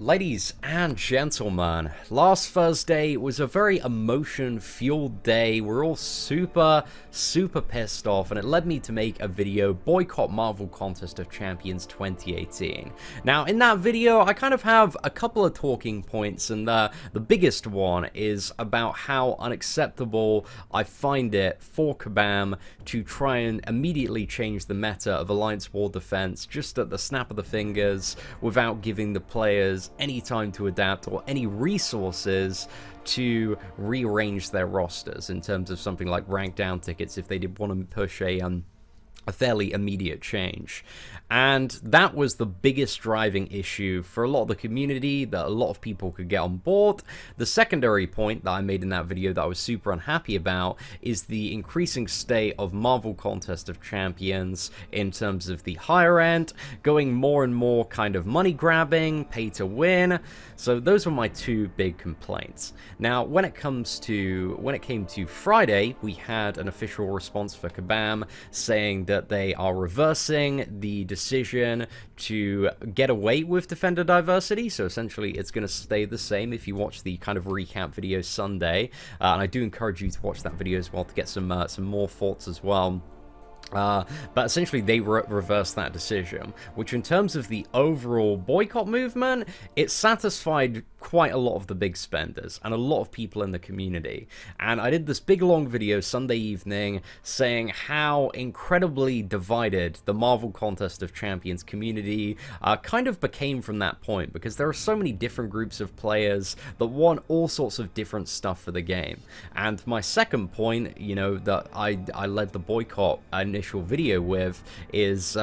Ladies and gentlemen, last Thursday was a very emotion-fueled day. We're all super pissed off, and it led me to make a video, Boycott Marvel Contest of Champions 2018. Now, in that video, I kind of have a couple of talking points, and the biggest one is about how unacceptable I find it for Kabam to try and immediately change the meta of Alliance War Defense just at the snap of the fingers without giving the players any time to adapt or any resources to rearrange their rosters in terms of something like rank down tickets if they did want to push a fairly immediate change. And that was the biggest driving issue for a lot of the community that a lot of people could get on board. The secondary point that I made in that video that I was super unhappy about is the increasing state of Marvel Contest of Champions in terms of the higher end, going more and more kind of money grabbing, pay to win. So those were my two big complaints. Now, when it came to Friday, we had an official response for Kabam saying that they are reversing the decision to get away with defender diversity. So essentially it's going to stay the same if you watch the kind of recap video Sunday, and I do encourage you to watch that video as well to get some more thoughts as well. But essentially they reversed that decision, which in terms of the overall boycott movement, it satisfied quite a lot of the big spenders and a lot of people in the community. And I did this big long video Sunday evening saying how incredibly divided the Marvel Contest of Champions community kind of became from that point, because there are so many different groups of players that want all sorts of different stuff for the game. And my second point, you know, that I led the boycott initial video with is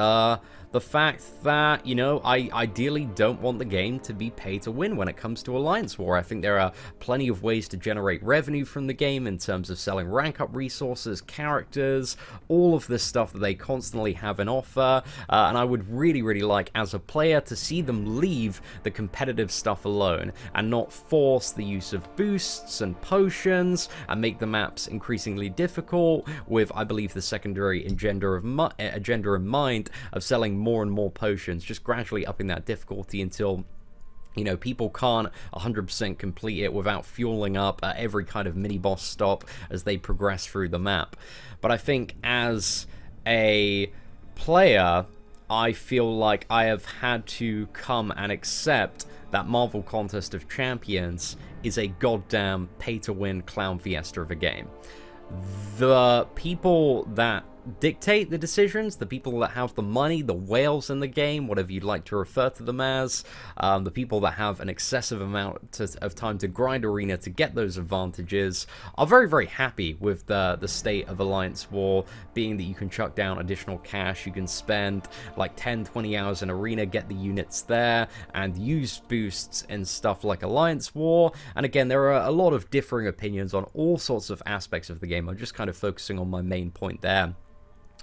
the fact that, you know, I ideally don't want the game to be pay to win when it comes to Alliance War. I think there are plenty of ways to generate revenue from the game in terms of selling rank up resources, characters, all of this stuff that they constantly have in offer, and I would really like as a player to see them leave the competitive stuff alone and not force the use of boosts and potions and make the maps increasingly difficult with, I believe, the secondary agenda in mind of selling more and more potions, just gradually upping that difficulty until, you know, people can't 100% complete it without fueling up at every kind of mini-boss stop as they progress through the map. But I think as a player, I feel like I have had to come and accept that Marvel Contest of Champions is a goddamn pay-to-win clown fiesta of a game. The people that dictate the decisions, the people that have the money, the whales in the game, whatever you'd like to refer to them as, the people that have an excessive amount of time to grind arena to get those advantages, are very happy with the state of Alliance War, being that you can chuck down additional cash, you can spend like 10-20 hours in arena, get the units there, and use boosts in stuff like Alliance War. And again, there are a lot of differing opinions on all sorts of aspects of the game. I'm just kind of focusing on my main point there.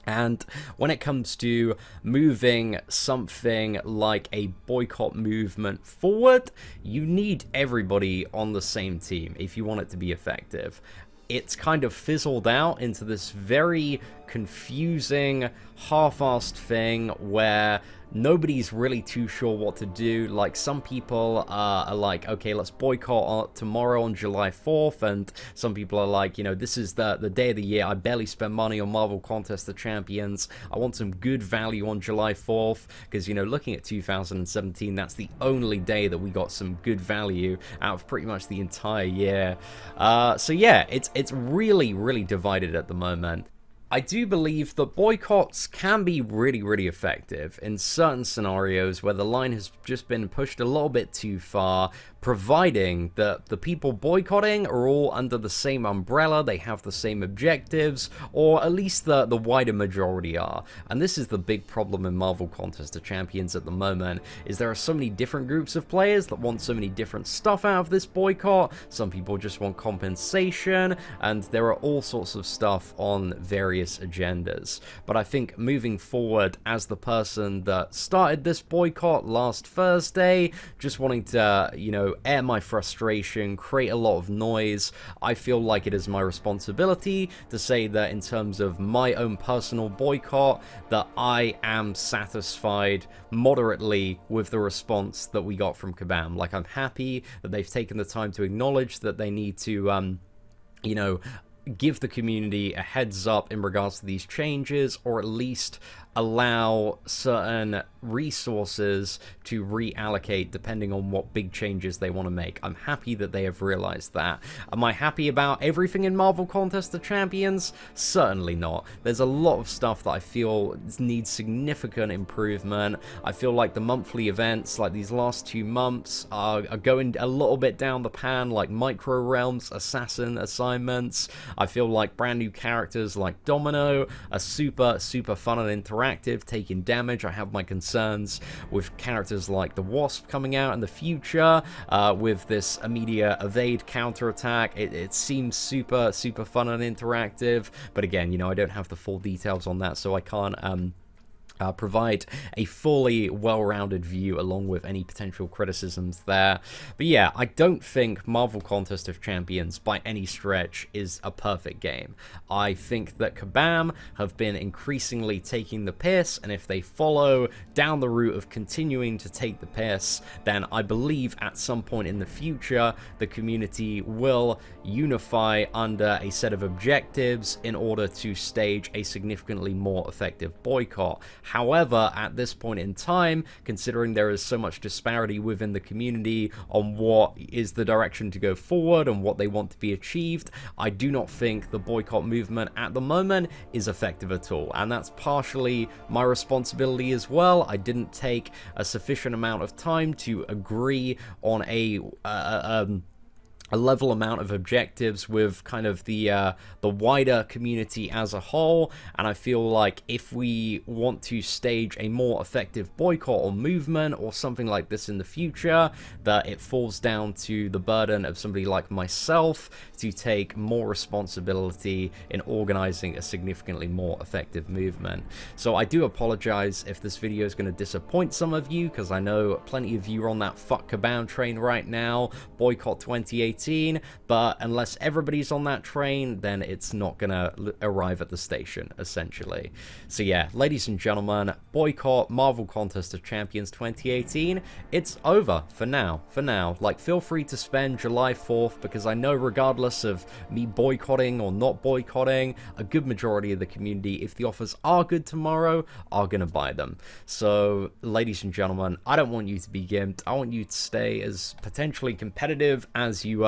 And when it comes to moving something like a boycott movement forward, you need everybody on the same team if you want it to be effective. It's kind of fizzled out into this very confusing, half-assed thing where nobody's really too sure what to do. Like, some people are like, okay, let's boycott tomorrow on July 4th, and some people are like, you know, this is the day of the year, I barely spend money on Marvel Contest of Champions, I want some good value on July 4th, because, you know, looking at 2017, that's the only day that we got some good value out of pretty much the entire year. So yeah, it's really divided at the moment. I do believe that boycotts can be really effective in certain scenarios where the line has just been pushed a little bit too far, providing that the people boycotting are all under the same umbrella, they have the same objectives, or at least the wider majority are. And this is the big problem in Marvel Contest of Champions at the moment, is there are so many different groups of players that want so many different stuff out of this boycott. Some people just want compensation, and there are all sorts of stuff on various various agendas. But I think moving forward, as the person that started this boycott last Thursday, just wanting to, you know, air my frustration, create a lot of noise, I feel like it is my responsibility to say that in terms of my own personal boycott, that I am satisfied moderately with the response that we got from Kabam. Like, I'm happy that they've taken the time to acknowledge that they need to, you know, give the community a heads up in regards to these changes, or at least allow certain resources to reallocate depending on what big changes they want to make. I'm happy that they have realized that. Am I happy about everything in Marvel Contest of Champions? Certainly not. There's a lot of stuff that I feel needs significant improvement. I feel like the monthly events, like these last 2 months, are going a little bit down the pan, like micro realms, assassin assignments. I feel like brand new characters like Domino are super fun and interactive, taking damage. I have my concerns with characters like the Wasp coming out in the future, with this immediate evade counterattack. It seems super fun and interactive, but again, you know, I don't have the full details on that, so I can't provide a fully well-rounded view along with any potential criticisms there. But yeah, I don't think Marvel Contest of Champions by any stretch is a perfect game. I think that Kabam have been increasingly taking the piss, and if they follow down the route of continuing to take the piss, then I believe at some point in the future the community will unify under a set of objectives in order to stage a significantly more effective boycott. However, at this point in time, considering there is so much disparity within the community on what is the direction to go forward and what they want to be achieved, I do not think the boycott movement at the moment is effective at all. And that's partially my responsibility as well. I didn't take a sufficient amount of time to agree on a level amount of objectives with kind of the wider community as a whole, and I feel like if we want to stage a more effective boycott or movement or something like this in the future, that it falls down to the burden of somebody like myself to take more responsibility in organizing a significantly more effective movement. So I do apologize if this video is going to disappoint some of you, because I know plenty of you are on that fuck Kabam train right now, boycott 2018, but unless everybody's on that train, then it's not gonna arrive at the station, essentially. So yeah, ladies and gentlemen, boycott Marvel Contest of Champions 2018, it's over for now. Like, feel free to spend July 4th, because I know regardless of me boycotting or not boycotting, a good majority of the community, if the offers are good tomorrow, are gonna buy them. So ladies and gentlemen, I don't want you to be gimped. I want you to stay as potentially competitive as you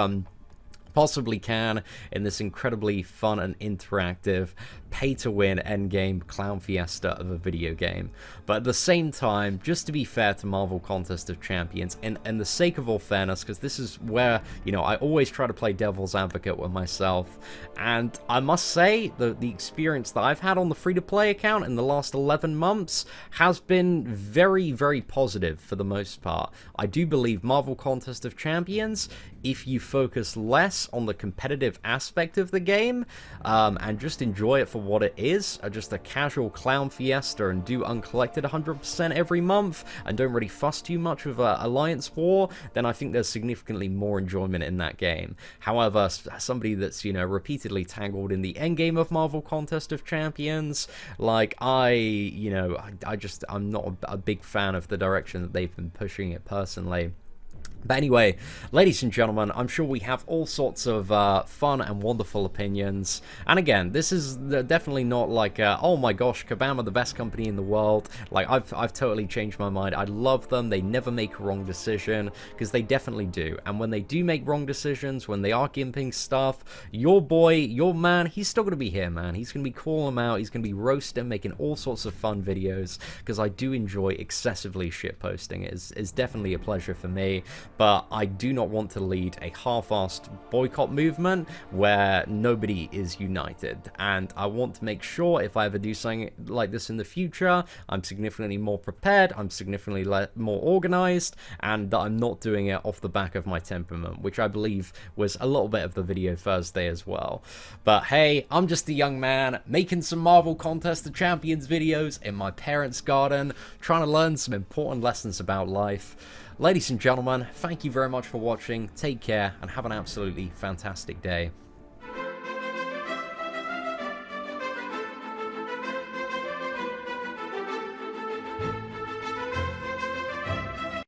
possibly can in this incredibly fun and interactive pay-to-win endgame clown fiesta of a video game. But at the same time, just to be fair to Marvel Contest of Champions, and the sake of all fairness, because this is where, you know, I always try to play devil's advocate with myself, and I must say the experience that I've had on the free-to-play account in the last 11 months has been very positive for the most part. I do believe Marvel Contest of Champions, if you focus less on the competitive aspect of the game, and just enjoy it for what it is, just a casual clown fiesta, and do uncollected 100% every month, and don't really fuss too much with Alliance War, then I think there's significantly more enjoyment in that game. However, somebody that's, you know, repeatedly tangled in the endgame of Marvel Contest of Champions, like, I'm not a big fan of the direction that they've been pushing it personally. But anyway, ladies and gentlemen, I'm sure we have all sorts of fun and wonderful opinions. And again, this is definitely not like, oh my gosh, Kabam are the best company in the world. Like, I've totally changed my mind. I love them. They never make a wrong decision, because they definitely do. And when they do make wrong decisions, when they are gimping stuff, your boy, your man, he's still going to be here, man. He's going to be calling them out. He's going to be roasting, making all sorts of fun videos, because I do enjoy excessively shitposting. It's definitely a pleasure for me. but I do not want to lead a half-assed boycott movement where nobody is united, and I want to make sure if I ever do something like this in the future, I'm significantly more prepared, I'm significantly more organized, and that I'm not doing it off the back of my temperament, which I believe was a little bit of the video Thursday as well. But hey, I'm just a young man making some Marvel Contest of Champions videos in my parents' garden, trying to learn some important lessons about life. Ladies and gentlemen, thank you very much for watching, take care, and have an absolutely fantastic day.